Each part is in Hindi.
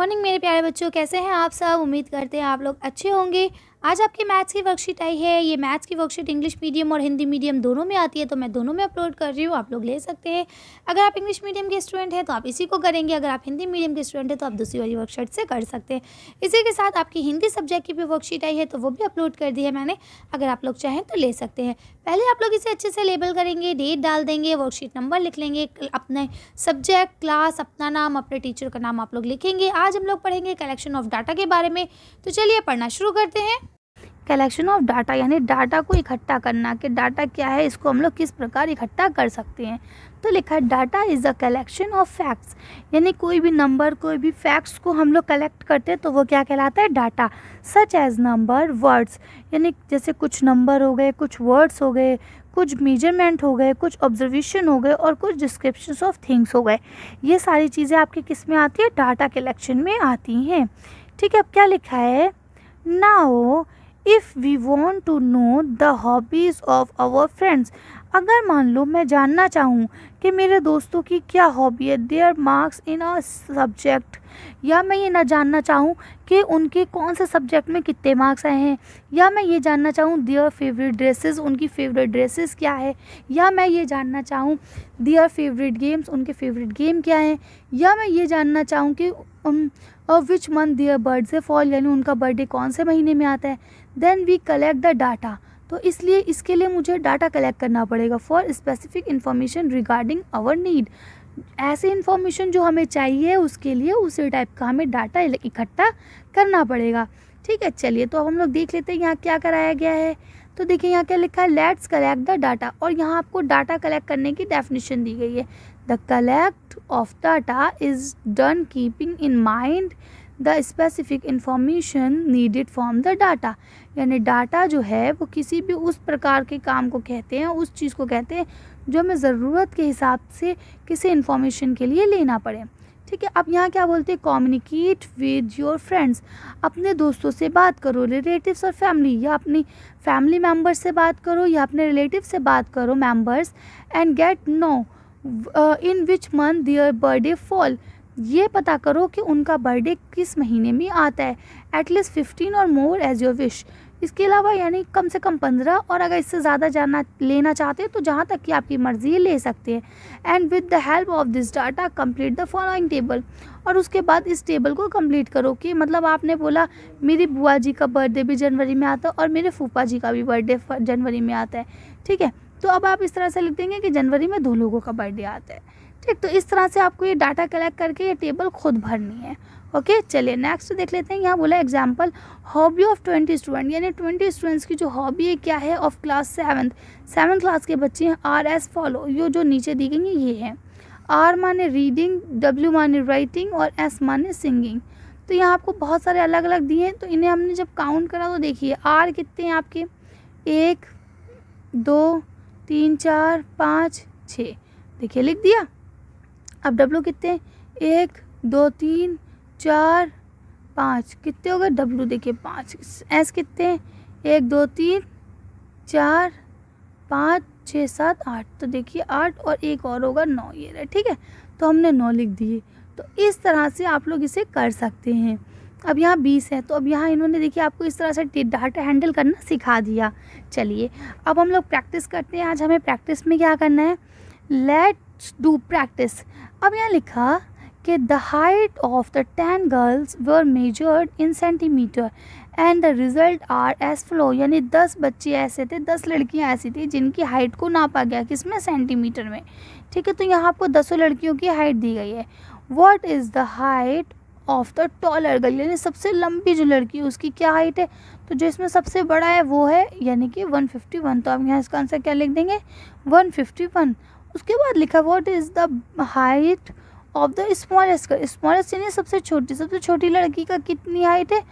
मॉर्निंग मेरे प्यारे बच्चों, कैसे हैं आप सब। उम्मीद करते हैं आप लोग अच्छे होंगे। आज आपकी मैथ्स की वर्कशीट आई है। ये मैथ्स की वर्कशीट इंग्लिश मीडियम और हिंदी मीडियम दोनों में आती है, तो मैं दोनों में अपलोड कर रही हूँ, आप लोग ले सकते हैं। अगर आप इंग्लिश मीडियम के स्टूडेंट हैं तो आप इसी को करेंगे, अगर आप हिंदी मीडियम के स्टूडेंट हैं तो आप दूसरी वाली वर्कशीट से कर सकते हैं। इसी के साथ आपकी हिंदी सब्जेक्ट की भी वर्कशीट आई है, तो वो भी अपलोड कर दी है मैंने, अगर आप लोग चाहें तो ले सकते हैं। पहले आप लोग इसे अच्छे से लेबल करेंगे, डेट डाल देंगे, वर्कशीट नंबर लिख लेंगे, अपने सब्जेक्ट, क्लास, अपना नाम, अपने टीचर का नाम आप लोग लिखेंगे। आज हम लोग पढ़ेंगे कलेक्शन ऑफ डाटा के बारे में, तो चलिए पढ़ना शुरू करते हैं। कलेक्शन ऑफ डाटा यानी डाटा को इकट्ठा करना, कि डाटा क्या है, इसको हम लोग किस प्रकार इकट्ठा कर सकते हैं। तो लिखा है data is a collection of facts, यानी कोई भी नंबर, कोई भी फैक्ट्स को हम लोग कलेक्ट करते हैं तो वो क्या कहलाता है, data. Such as number, words, यानी जैसे कुछ नंबर हो गए, कुछ वर्ड्स हो गए, कुछ मेजरमेंट हो गए, कुछ ऑब्जर्वेशन हो गए और कुछ डिस्क्रिप्शंस ऑफ थिंग्स हो गए। ये सारी चीज़ें आपके किस में आती है, डाटा कलेक्शन में आती हैं। ठीक है, अब क्या लिखा है, now if we want to know the hobbies of our friends, अगर मान लो मैं जानना चाहूँ कि मेरे दोस्तों की क्या हॉबी है, there marks in a subject, या मैं ये ना जानना चाहूँ कि उनके कौन से सब्जेक्ट में कितने मार्क्स आए हैं, या मैं ये जानना चाहूँ देयर फेवरेट ड्रेसेस, उनकी फेवरेट ड्रेसेस क्या है, या मैं ये जानना चाहूँ देयर फेवरेट गेम्स, उनके फेवरेट गेम क्या हैं, या मैं ये जानना चाहूँ कि which month their birthday fall, यानी उनका बर्थडे कौन से महीने में आता है। Then we collect the data, तो इसलिए इसके लिए मुझे डाटा कलेक्ट करना पड़ेगा for specific information regarding our need, ऐसे इन्फॉर्मेशन जो हमें चाहिए उसके लिए उसी टाइप का हमें डाटा इकट्ठा करना पड़ेगा। ठीक है, चलिए तो अब हम लोग देख लेते हैं यहाँ क्या कराया गया है। तो देखिए यहाँ क्या लिखा है, लेट्स कलेक्ट द डाटा, और यहाँ आपको डाटा कलेक्ट करने की डेफिनेशन दी गई है। The collect of data is done keeping in mind the specific information needed from the data, यानी डाटा जो है वो किसी भी उस प्रकार के काम को कहते हैं, उस चीज़ को कहते हैं जो हमें ज़रूरत के हिसाब से किसी इन्फॉर्मेशन के लिए लेना पड़े। ठीक है, अब यहाँ क्या बोलते हैं, कम्युनिकेट विद योर फ्रेंड्स, अपने दोस्तों से बात करो, रिलेटिव्स और फैमिली, या अपनी फैमिली मेम्बर्स से बात करो या अपने रिलेटिव से बात करो, members, and get know in which month their birthday fall, ये पता करो कि उनका बर्थडे किस महीने में आता है। एटलीस्ट 15 और मोर एज योर विश, इसके अलावा यानी कम से कम 15, और अगर इससे ज़्यादा जानना लेना चाहते हैं तो जहाँ तक कि आपकी मर्ज़ी है ले सकते हैं। And with the help of this data complete the following table, और उसके बाद इस टेबल को कंप्लीट करो, कि मतलब आपने बोला मेरी बुआ जी का बर्थडे भी जनवरी में आता है और मेरे फूफा जी का भी बर्थडे जनवरी में आता है। ठीक है, तो अब आप इस तरह से लिख देंगे कि जनवरी में 2 लोगों का बर्थडे आता है। ठीक, तो इस तरह से आपको ये डाटा कलेक्ट करके ये टेबल खुद भरनी है। ओके, चलिए नेक्स्ट देख लेते हैं। यहाँ बोला एग्जाम्पल, हॉबी ऑफ 20 स्टूडेंट, यानी 20 स्टूडेंट्स की जो हॉबी है क्या है, ऑफ क्लास 7th क्लास के बच्चे हैं, आर एस फॉलो, ये जो नीचे दी गई है ये है। आर माने रीडिंग, डब्ल्यू माने राइटिंग और एस माने सिंगिंग। तो यहाँ आपको बहुत सारे अलग अलग दिए हैं, तो इन्हें हमने जब काउंट करा तो देखिए आर कितने हैं आपके, 1 2 3 4 5 6, देखिए लिख दिया। अब डब्ल्यू कितने, 1 2 3 4 5, कितने हो गए डब्ल्यू, देखिए 5। एस कितने, 1 2 3 4 5 6 7 8, तो देखिए 8 और एक और होगा 9, ये रहा। ठीक है, तो हमने 9 लिख दिए। तो इस तरह से आप लोग इसे कर सकते हैं। अब यहाँ 20 है, तो अब यहाँ इन्होंने देखिए आपको इस तरह से डाटा हैंडल करना सिखा दिया। चलिए अब हम लोग प्रैक्टिस करते हैं। आज हमें प्रैक्टिस में क्या करना है, लेट्स डू प्रैक्टिस। अब यहाँ लिखा कि the height of the 10 girls were measured in centimetre and the result are as follow, यानी 10 बच्चे ऐसे थे, 10 लड़कियाँ ऐसी थी जिनकी हाइट को नापा गया, किसमें, सेंटीमीटर में। ठीक है, तो यहाँ आपको 10 लड़कियों की हाइट दी गई है। What is the height of the taller girl, यानी सबसे लंबी जो लड़की है उसकी क्या हाइट है, तो जो इसमें सबसे बड़ा है वो है यानी कि 151, तो आप यहाँ इसका आंसर क्या लिख देंगे, 151। उसके बाद लिखा what is the height of the smallest girl, smallest यानी सबसे छोटी लड़की का कितनी हाइट है,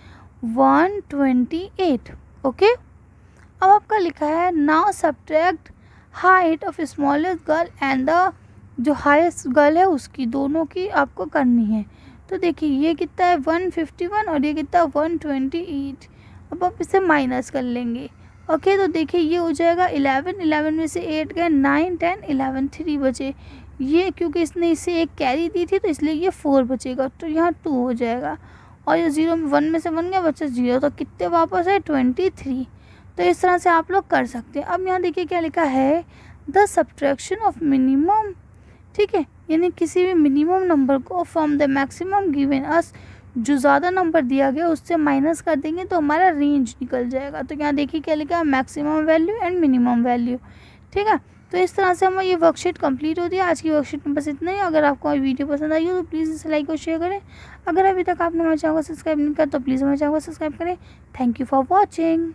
128। ओके, अब आपका लिखा है now subtract height of smallest girl and the जो हाईएस्ट गर्ल है उसकी, दोनों की आपको करनी है। तो देखिए ये कितना है 151 और ये कितना 128। अब आप इसे माइनस कर लेंगे। ओके, तो देखिए ये हो जाएगा 11 में से 8 गए, 9 10 11 3 बचे, ये क्योंकि इसने इसे एक कैरी दी थी तो इसलिए ये 4 बचेगा, तो यहाँ 2 हो जाएगा। और ये 0 1 में से 1 गया, बचा 0, तो कितने वापस है 23। तो इस तरह से आप लोग कर सकते हैं। अब यहाँ देखिए क्या लिखा है, द सब्ट्रैक्शन ऑफ मिनिमम, ठीक है, यानी किसी भी मिनिमम नंबर को from the maximum given us, जो ज़्यादा नंबर दिया गया उससे माइनस कर देंगे तो हमारा रेंज निकल जाएगा। तो यहाँ देखिए क्या लिखा है, maximum value and minimum value, ठीक है। तो इस तरह से हमारी ये वर्कशीट कंप्लीट होती है। आज की वर्कशीट में बस इतना ही। अगर आपको वीडियो पसंद आई हो तो प्लीज़ इसे लाइक और शेयर करें। अगर अभी तक आपने हमारे चैनल को सब्सक्राइब नहीं किया तो प्लीज़ हमारे चैनल को सब्सक्राइब करें। Thank you for watching.